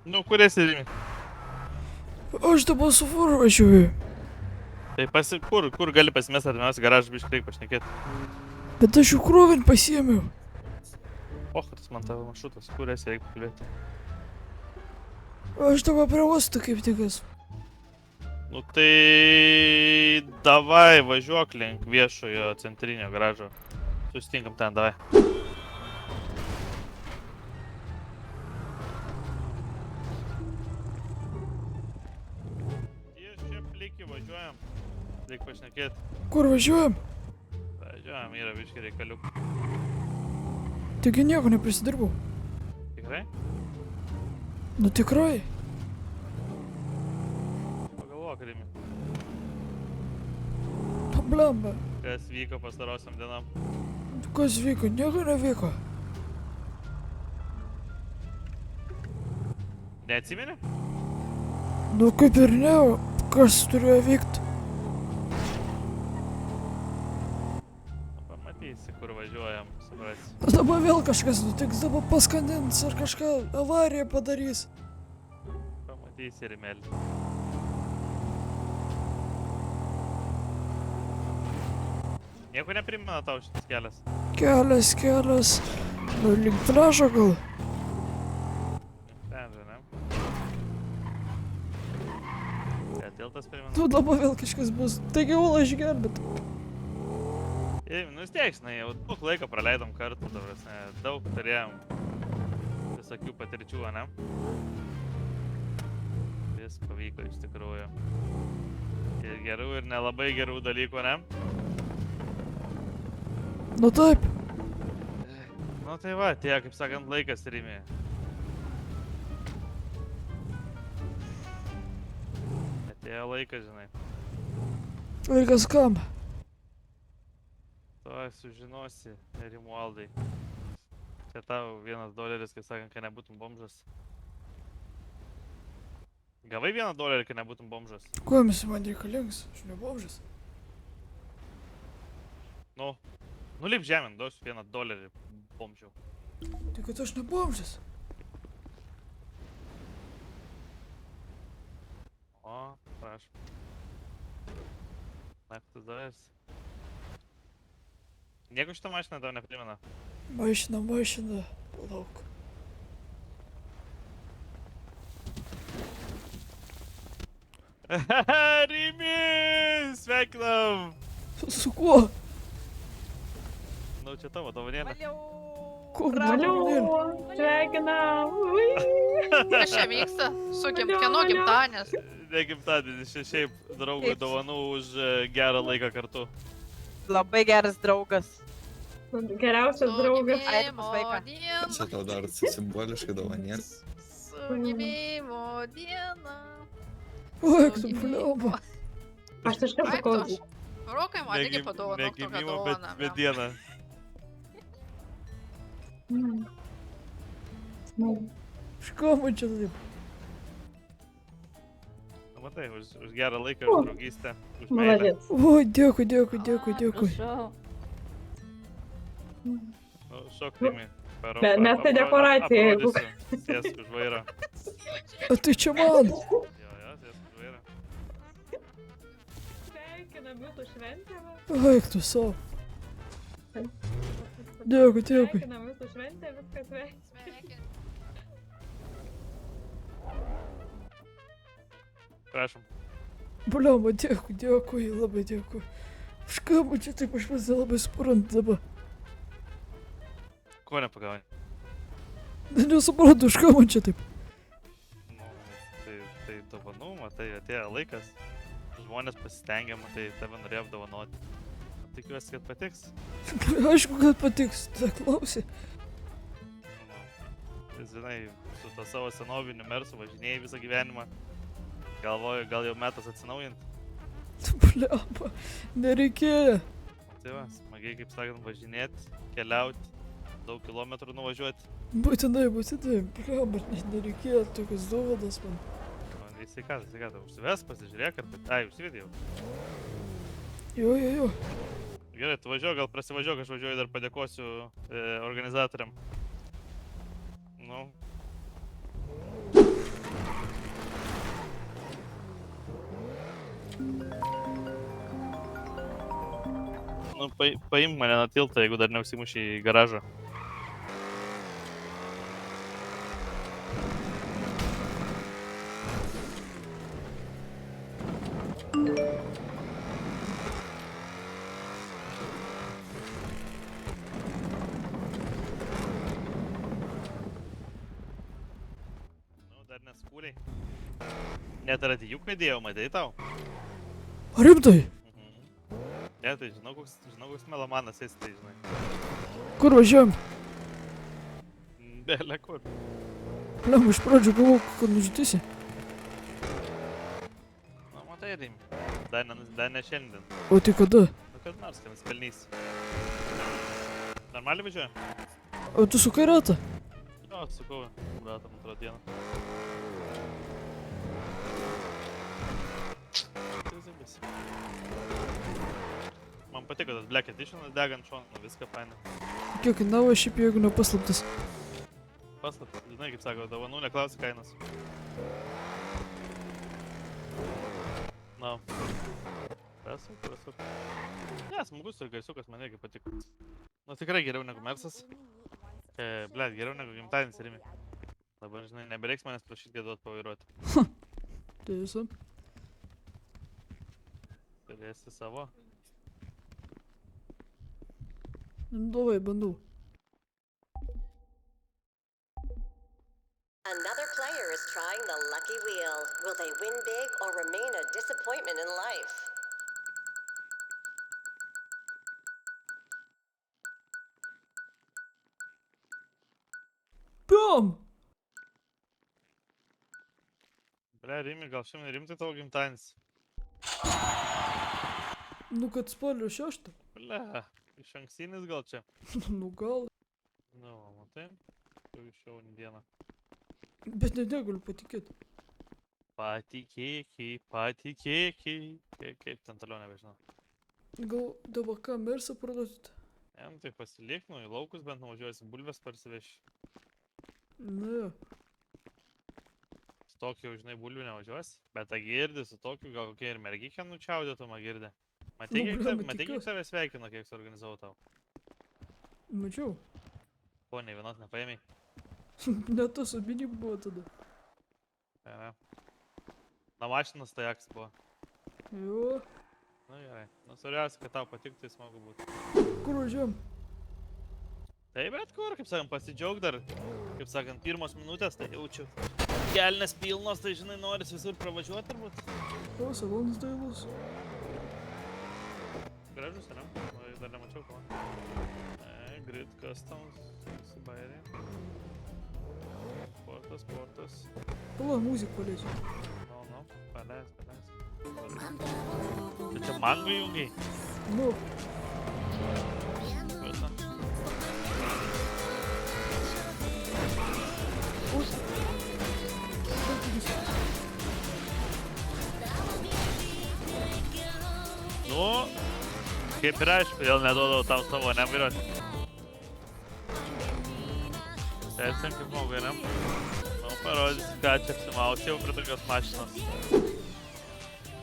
Nu, kur esi Rimi? Aš dabar su fūru važiuoju. Tai kur gali pasimesti artimiausią garažą, biškai reikia pašnekėti. Bet aš jau krovin pasiėmiau. Pochas man tavo maršrutas, kur esi, reikia pakalbėti. Aš dabar prie uosto kaip tik esu. Nu tai... Davai, važiuok link viešojo centrinio garažo. Susitinkam ten, davai. Ties čia pliki, važiuojam. Reikia pašnekėti. Kur važiuojam? Važiuojam, yra biškai reikaliuk. Taigi nieko neprisidirbau. Tikrai? Nu tikrai. Pagalvok, Rimi. Blemba. Kas vyko pastarosiam dienam? Kas vyko? Nieko nevyko. Neatsimeni? Nu kaip ir ne, kas turėjo vykti. Pamatysi, kur važiuojam, suprasi. Dabar vėl kažkas nutiks, dabar paskandins ar kažką avariją padarys. Pamatysi, Rimelį. Nieko neprimena tau šitas kelias? Kelias. Nu link pliažo gal. Ten, žinai. Tiltas primena. Tu dabar vėl kažkas bus. Taigi Ula išgelbėt. Nu vis tiek, žinai, jau daug laiko praleidom kartu, ta prasme, daug turėjom visokių patirčių, ne? Vis pavyko iš tikrųjų. Ir gerų, ir nelabai gerų dalykų, ne? Nu taip. Nu tai va, tie, kaip sakant, laikas Rimi. Atėjo laikas, žinai. Laikas kam? Tuoj sužinosi, Rimualdai. Čia tau $1, kaip sakant, kai nebūtum bomžas. Gavai $1, kai nebūtum bomžas? Kuo jums man reikalingas? Aš nebomžas. Nu lip žemėn, duosiu $1 bomžiau. Tai kad aš nebomžas. O, prašom. Naktis davės. Nieko šitą mašiną tau neprimena? Mašina. Palauk. Rimi! Sveikinam! Su kuo? Nu, čia tavo dovanėlė. Kur Valiu! Sveikinam! Kas čia vyksta? Su kieno gimtadienis? Ne gimtadienis, čia šiaip draugui dovanų už gerą laiką kartu. Labai geras draugas. Geriausias draugas. Eina pas vaiką. Čia tau dar simboliškai dovanėlė. Su gimimo diena. Oi, tu bliomba. Aš iš karto sakau. Rokai man irgi padovanok tokią Negimimo, dovaną. bet dieną. Iš ko man čia taip? Nu, matai, už gerą laiką, už draugystę, už meilę. Молодец. O, dėkui. Nu, šok Rimi. Mes tai dekoracija, jeigu- Sėsk už vairą. O tai čia man. Jo, sėsk už vairą. Sveikinam jūsų šventę. Eik tu savo. Dėkui. Sveikinam jūsų šventę, viskas sveikinam. Sveiki. Prašom. Bliomba, dėkui, labai dėkui. Už ką man čia taip, aš pats nelabai suprantu dabar. Ko nepagauni? Nesuprantu, už ką man čia taip. Nu, tai dovanų, matai, atėjo laikas. Žmonės pasistengė, matai, tave norėjo apdovanoti. Tikiuosi, kad patiks. Aišku, kad patiks, tai klausi. Nu, žinai, su to savo senoviniu mersu važinėjai visą gyvenimą. Galvoju, gal jau metas atsinaujinti. Bliomba, nereikėjo. Tai va, smagiai, kaip sakant, važinėti, keliauti, daug kilometrų nuvažiuoti. Būtinai, bliomba, nereikėjo tokios dovanas man. Sveikata, užsives, pasižiūrėk, ai, užsivedė jau. Jo. Gerai, tu važiuoji, gal prasivažiuok, aš važiuoju, dar padėkosiu organizatoriam. Nu. Nu, paimk mane nuo tilto, jeigu dar neužsimuši į garažą. Nu, dar neskūliai. Net radijuką įdėjau, matai tau? Rimtai? Ne, tai žinau, koks melomanas esi, tai žinai. Kur važiuojam? Bele kur. Pliam, iš pradžių galvojau, kad nužudysi. Nu, matai, Rimi. Dar ne šiandien. O tai kada? Nu, kad nors, kad nusipelnys. Normaliai važiuojam? O tu sukai ratą? Jo, atsukau. Ratą, man atrodo, dieną. Tai zibis. Man patiko tas Black Editionas degant šoną, viską fainai. Kiek kainavo šiaip jeigu nepaslaptas? Paslaptis, žinai, kaip sako, dovanų neklausi kainos. Na. Prasuk. Ne, smagus ir gaisiukas, man irgi patiko. Nu, tikrai geriau negu Mersas. Blet, geriau negu gimtadienis Rimi. Dabar, žinai, nebereiks manęs prašyti gėduot pavairuoti. Tiesa. Turėsi savo. Davai, bandau. Another player is trying the lucky wheel. Will they win big or remain a disappointment in life? Piam! Ble, Rimi, gal šiandien rimtai tavo gimtadienis? Nu, kad spalio 6. Ble, iš ankstinis gal čia? Nu, gal. Nu, matai? Jau iš šaunį dieną. Bet negaliu patikėti. Patikėki. Kaip ten toliau nebežinau. Gal dabar ką Mersą parduosit? Jam tai pasilik, nu, į laukus bent nuvažiuosi, bulves parsiveši. Ne. Su tokiu, žinai, bulvių nevažiuosi. Bet tą girdį, su tokiu gal kokia ir mergikė nučiaudėtų, man girdė. Matai, kiek save sveikino, kiek suorganizavau tau. Mačiau. Po, nei vienos nepaėmei. Net tas abinį buvo tada. Ne. Na, mašinas tai aks buvo. Jo. Nu, gerai. Nu, svarbiausia, kad tau patiktų, tai smagu būtų. Kur važiuojam? Tai bet kur, kaip sakant, pasidžiaug dar. Kaip sakant, pirmos minutės, tai jaučiu. Kelnes pilnos, tai žinai, noris visur pravažiuoti turbūt. O, salonas dailas. Gražus, ne? O, dar nemačiau ko. Grid Customs, susibairė. Sportas. Pala, muziką paleisiu. Nu, paleis. Tai čia mango jungiai? Nu. Visa. Nu, kaip ir aišku, vėl neduodavau tau savo nevairuoti. Tęsim kaip žmogui, ne? Nu, parodysiu, ką čia apsimausiau prie tokios mašinos.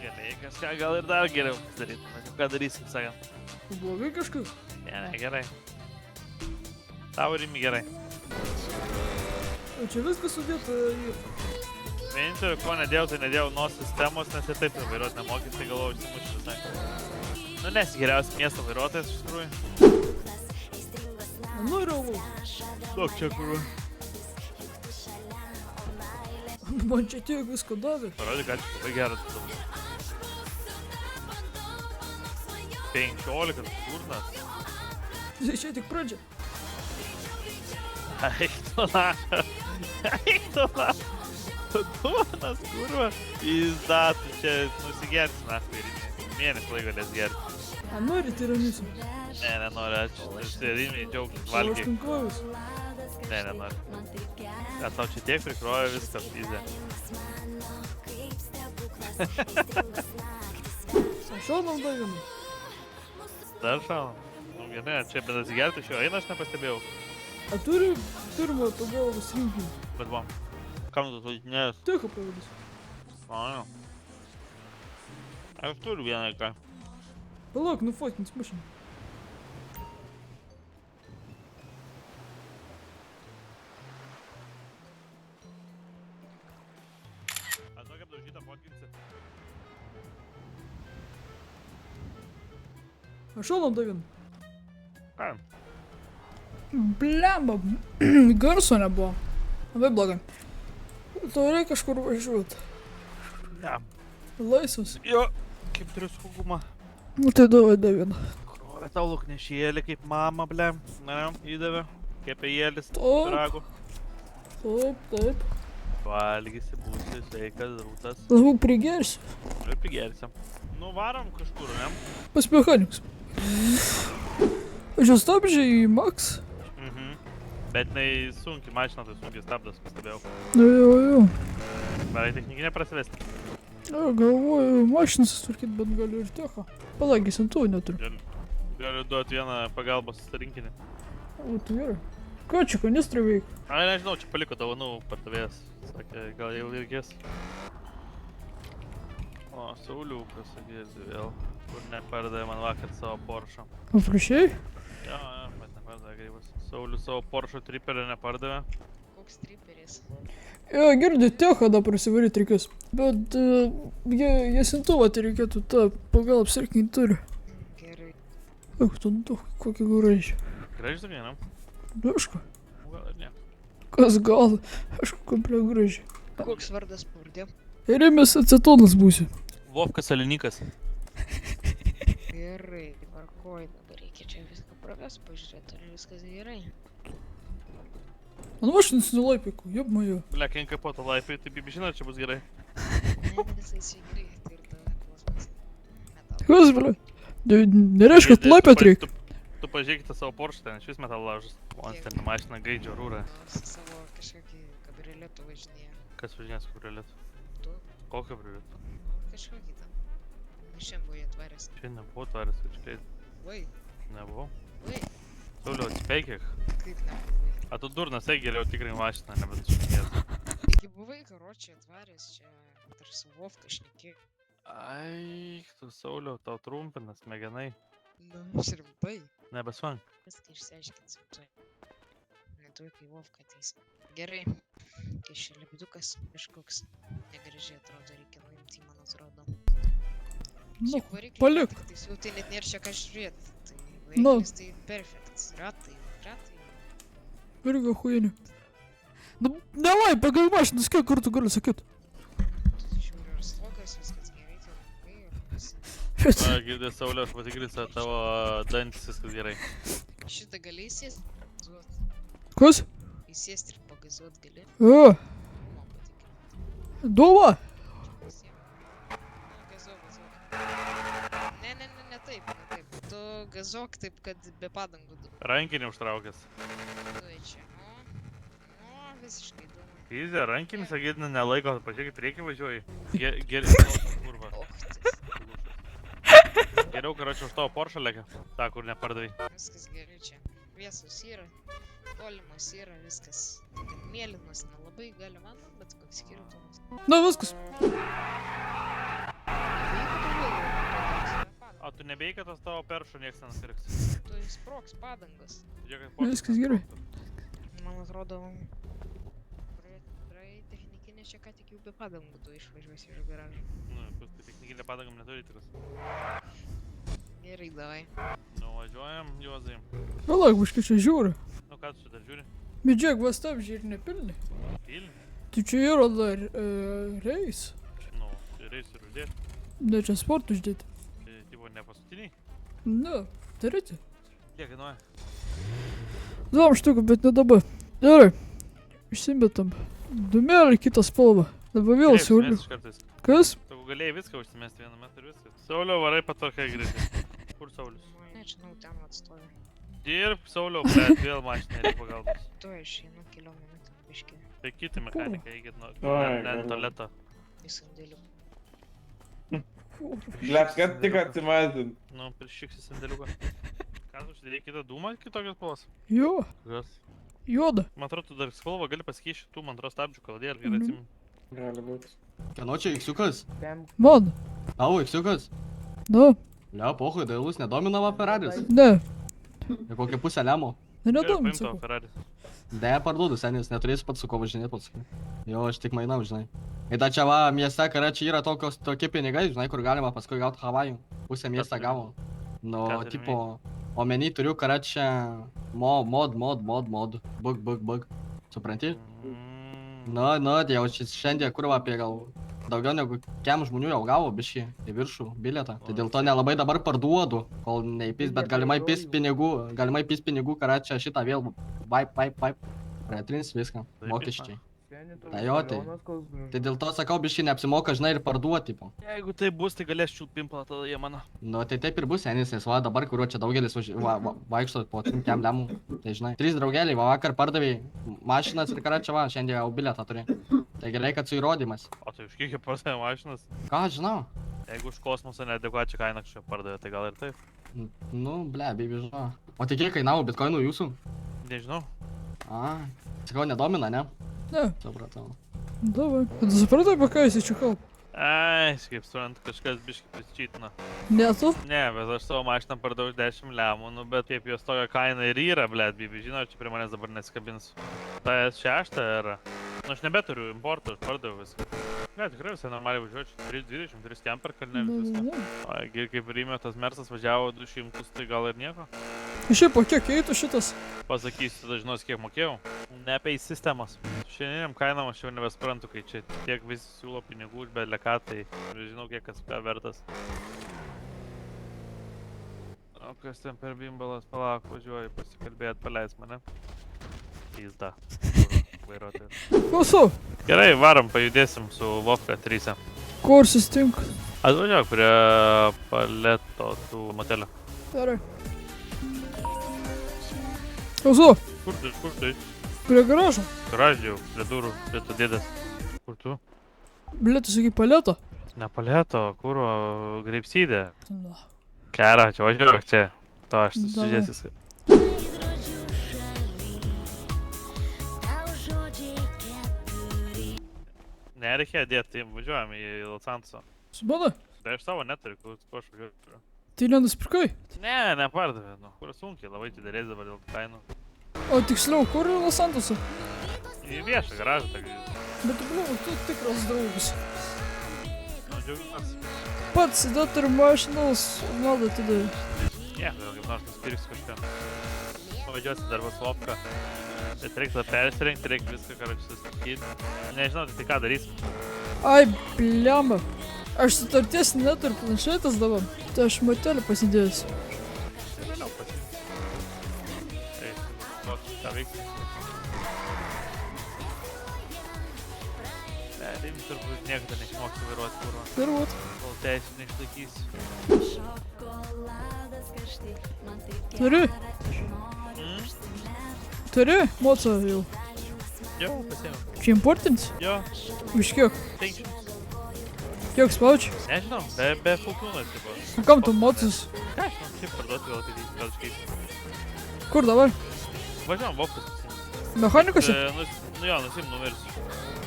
Gerai, kažką gal ir dar geriau pasidaryti. Ką darysim, sakant. Blogai kažkas? Ne, gerai. Tau Rimi gerai. O čia viskas sudėta į... Vienintelio, ko nedėjau, tai nedėjau nuo sistemos, nes ir taip vairuoti nemokys, tai galvoju, išsimušiu visai. Nu, nesi geriausias miesto vairuotojas, iš tikrųjų. Nu, realu. Daug čia kur. Man čia tiek visko davė. Parodyk, kad čia labai geras. 15 turnas. Tai čia tik pradžia. Eik tu na. Duonas, kurva. Įsdatų čia nusigersi, na, mėnesį laiko galės gerti. A nori tiramisu? Ne, nenoriu, ačiū. Aš Rimi džiaugtis O aš valgiai. tinklojus. Ne, nenoriu. Ką tau čia tiek prikrojo viską, pizė. A šaunam davėm. Dar šaunam. Nu gerai, čia bet atsigerti šio eina, aš nepastebėjau. A turi pirmą pagalbos rinkinį? Bet va, kam tu važinėjęs? Teko pavadys. O, jo. Aš turiu vieną ką. Palauk, nufotkins mašiną. Aš šaunam davin. Ką? Blemba, garso nebuvo. Labai blogai. Tau reikia kažkur važiuoti. Ne. Laisvas. Jo, kaip turiu saugumą. Nu tai davai davin. Krovė tau luknešėlį kaip mama, blem. Ne, įdavė. Kepėjėlis, Taip. pyragų. Taip. Valgysi, būsi sveikas, rūtas. Labiau prigersiu. Ir pigersim. Nu, varom kažkur, ne? Pas mechanikus. Aš jau stabdžiai į Max. Bet jinai sunkiai mašina, tai sunkiai stabdas, pastebėjau. Jo. Varai technikinė prasivesti. Galvoju, mašinas sutvarkyt, bet galiu ir techą. Palagys ant tų neturiu. Galiu duoti vieną pagalbos rinkinį. O, tai gerai. Ką čia kanistrai veikia? Ai, nežinau, čia paliko dovanų pardavėjas. Sakė, gal jau reikės. O, Sauliukas, sakėsi vėl. Kur nepardavė man vakar savo Porsche. Aprašiai? Jo, bet nepardavė grybas. Saulius savo Porsche triperį nepardavė. Koks triperis? Jo, girdi, techą da prasivaryt reikės. Bet jasintuvą tai reikėtų tą pagal apsirkinti turi. Gerai. Ak, tu daug, kokį gražią. Gražiai sakai, ne? Daška. Gal ir ne. Kas gal? Aš komplė gražiai. Koks vardas pavardė? Rėmės acetonas būsi. Vovkas Alinikas. Gerai, tvarkoj, dabar reikia čia viską pravest, pažiūrėti, ar viskas gerai. Man mašinas nulaipėku, jeb majo. Blia, kai kapoto laipiai, tai bibi žinai, ar čia bus gerai. Ne, visai čia gerai, tai ir tave klausimas. Kas, bля? Nereiškia, kad laipėt reikia. Tu pažiūrėkite savo Porsche, ten iš vis metal laužas. Monsterinė mašina gaidžio rūrą. Su savo kažkokį kabrioletų važinėja. Kas važinės kabrioletu? Tu? Kokio kabrioletu? Nu, kažkokį tam. Šiandien buvai atvaręs. Šiandien nebuvo tvaręs, kažkaip. Vai, Nebuvau. vai, Sauliau, atsipeikėk. kaip nebuvai. A tu durnas, eik geriau tikrai mašiną, nebent šnekės. Taigi buvai, karočią atvaręs, čia tarsi Vovka šnekė. Ai, tu Sauliau, tau trumpinas smegenai. Nu, aš rimtai. Nebesvank. Viską išsiaiškinsim tuoj. Netuoj, kai Vovka ateis. Gerai. Kai šia lipdukas kažkoks negražiai atrodo, reikia nuimti, man atrodo. Nu, Šiaip variklį palik. ką tiktais, jau tai net nėra čia ką žiūrėti. Tai Nu. variklis tai perfect. Ratai. Irgi huienį. Nu, nelai, pagal mašinas, kiek kartų gali sakyt? Tu žiūri, ar slogas, viskas gerai, tai labai ir visi. Na, girdė Sauliau, aš patikrinsiu tavo dantis, viskas gerai. Šitą gali įsėsti, Kas? įsėsti ir pagazuot gali. O, Man patikrinti. dova. Pasiėmė. Nu, gazuok. Ne taip. Tu gazuok taip, kad be padangų du. Rankinį užtraukęs. Tuoj čia. Nu, visiškai dūmai. Izė, rankinį, sakydina, nelaiko, pažiūrėk, priekį važiuoji. Geriau, kurva. Geriau, karočią, už tavo Porsche lėkia. Ta, kur nepardavai. Viskas gerai čia. Viesus yra, tolimas yra, viskas. Mėlynas nelabai gali man, bet koks skirtumas. Na, viskas. O tu nebėjai, kad tas tavo peršų nieks nenupirks. Tu įsproks padangas. Žiūrėk, kaip Viskas gerai. Man atrodo, praei technikinė čia ką tik jau be padangų tu išvažiuosi iš garažo. Nu, kus tai technikinė padangom neturi tikras. Gerai, davai. Nuvažiuojam, Juozai. Palauk, biškai čia žiūri. Nu, ką tu čia dar žiūri? Medžiag va stabdžiai ir nepilni. Pilni? Tai čia yra dar reis. Nu, tai reis ir uždėti. Ne, čia sportų uždėti. Tai, tipo, ne paskutiniai? Ne, daryti. Kiek kainuoja? 2 štukų, bet ne dabar. Gerai. Išsimetam. Dūmelį kitą spalvą. Dabar vėl Sauliu. Kas? Tu galėjai viską užsimesti vieną metą ir viskas. Sauliau, varai patvarkai greitai. Kur Saulius? Nežinau, ten atstovi. Dirb, Sauliau, bet vėl mašinai reikia pagalbos. Tu išeinu keliom minutėm, biškį Tai kiti mechanikai, eikit nuo Oi, ne tualeto. į sandėlių. Blet, kad tik atsimazdint. Nu, prišyksi sandėliuką. Ką tu užsidėjai kitą dūmą, kitokios spalvos? Jo, Kokios? juoda. Man atrodo, tu dar spalvą gali pasikeisti tų, man atrodo, stabdžių kaladėlį, gerai atsimenu. Gali būt. Kieno čia iksiukas? Man. Tavo iksiukas? Na, Ne, pohui, dailus nedominama Ferraris. ne. Ir kokią pusę lemo. Nedomint, Paimtavo sakau. Ferrari. Deja parduodu, senis, neturėsiu pats su ko važinėti pats. Jo, aš tik mainau, žinai. Ir ta čia va, mieste, kare čia yra tokie pinigai, žinai, kur galima paskui gauti Havajų. Pusę miestą gavo. Nu, Ką turi tipo, omeny turiu, karačia, mod, bug. Supranti? Nu, tai jau šiandien kur apie gal daugiau negu kem žmonių jau gavo biškį į viršų bilietą. Tai dėl to nelabai dabar parduodu, kol neįpis, bet galimai pis pinigų, karačia šitą vėl vaip, pratrins viską, mokesčiai. Tai jo, tai dėl to sakau, biškį neapsimoka, žinai, ir parduoti, tipo. Jeigu tai bus, tai galės čiūt pimpalą, tada jie mano. Nu, tai taip ir bus, senis, nes va, dabar, kuriuo čia daugelis vaikšto po trimkiam lemų, tai žinai. 3 draugeliai, va, vakar pardavėjai mašinas ir karačia, va, šiandien jau bilietą turi. Tai gerai, kad su įrodymas. O tai už kiek jie pardavė mašinas? Ką, žinau? Jeigu už kosmosą neadekvačią kainą kažkaip pardavė, tai gal ir taip. Nu, ble, baby, žinau. O tai kiek kainavo bitkoinų jūsų? Nežinau. A, sakau, nedomina, ne? Ne, Supratau. davai. Tu supratai, apie ką jis čia kalba? Ai, kaip suprantu, kažkas biškai prisičytino. Ne tu? Ne, bet aš savo mašiną pardavau už 10 lemų, nu bet kaip jos tokia kaina ir yra, blėt, bibi, žinau, čia prie manęs dabar nesikabins. Ta S6 yra. Nu, aš nebeturiu importo, aš pardaviau viską. Ne, tikrai visai normaliai važiuoju, 320, 3 camper kalnė viską. O, kaip Rymė tas Mersas važiavo 200, tai gal ir nieko. Šiaip, o kiek eitų šitas? Pasakysiu, tada žinosi, kiek mokėjau. Neapeis sistemos. Šiandieniam kainam aš jau nebesprantu, kai čia tiek visi siūlo pinigų už beleką, tai žinau, kiek kas ką vertas. O kas ten per bimbalas, palauk, važiuoju pasikalbėt, paleis mane. Pizda. Vairuotojas. Klausau, Gerai, varom, pajudėsim su Vovka 3. kur susitink? Atvažiuok prie paleto tų motelio. Gerai. Klausau, Kur tu? prie garažo. Garažė jau, prie durų, prie tu dėdės. Kur tu? Blet, tu sakai paleto? Ne paleto, kur greipsydė. Na. Kera, čia važiuok čia. To aš Davai. susidėsiu. Nereikia dėti, tai važiuojam į Losanso. Su mano? Tai aš savo neturiu, kur aš važiuoju. Tai nenusipirkai? Ne, nepardavė, nu. Kur sunkiai, labai didelės dabar dėl kainų. O tiksliau, kur yra Los Santose? Į viešą garažą, tai Bet tu, tu tikras draugas. nu, džiaugiuosi. Pats net ir mašinos maldą atidavė. Ne, gal kaip nors nusipirksiu kažką. Pavažiuosi dar pas Vovką. Tai reikia tada persirengti, reikia viską, ką čia susitvarkyti. Nežinau, tai ką darysim. Ai, blemba. Aš sutarties neturiu planšetės dabar. Tai aš motelį pasidėjęs. Tai vėliau pasiimsiu. Tai, ką veikti. Ne, tai jums turbūt niekada neišmoksi vairuoti kurva. Turbūt. Kol teisų neišlaikysi. Turi? Turi? Moca jau. Jo, pasiėmiau. Čia importins? Jo, Už kiek? 500. Kiek spaudži? Nežinau, be fulkūnos, tipo. O kam tu mocus? Ką aš man šiaip parduoti gal iškeisiu. Kur dabar? Važiuojam, Vovkas pasiimti. Mechanikose? Nu jo, nusim numerius.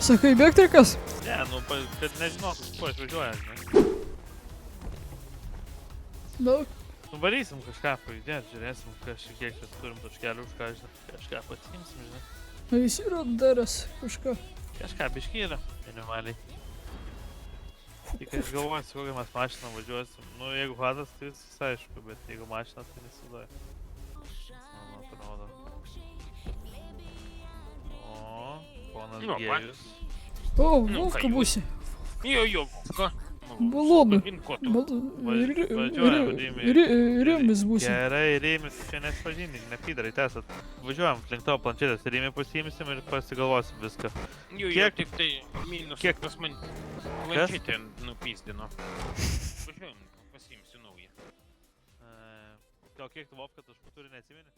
Sakai, bėgtrikas? Ne, nu, kad nežinotum, kuo aš važiuoju, žinai. Daug. Nu, varysim kažką pajudėt, žiūrėsim, kiek čia turim taškelių, už ką, žinai. Kažką pasiimsim, žinai. Na jis yra daręs kažką. Kažką biškį yra, minimaliai. Tik aš galvoju, su kokią mes mašiną važiuosim. Nu, jeigu hadas, tai viskas aišku, bet jeigu mašinas, tai nesudai. Nu, atrodo. O, ponas Gėjus. O, Vovka būsi. Jo, ką? Balonų. Ko tu? Rimis būsi. Gerai, Rėmis, čia nespažinink, nepidarai, tęsat. Važiuojam, link tavo planšetės, Rėmį pasiimsim ir pasigalvosim viską. Jo, Kiek- tik tai minus, kiek- pas man planšetę nupizdino. Važiuojam, pasiimsiu naują. Gal kiek tu Vovka taškų turi, neatsimeni?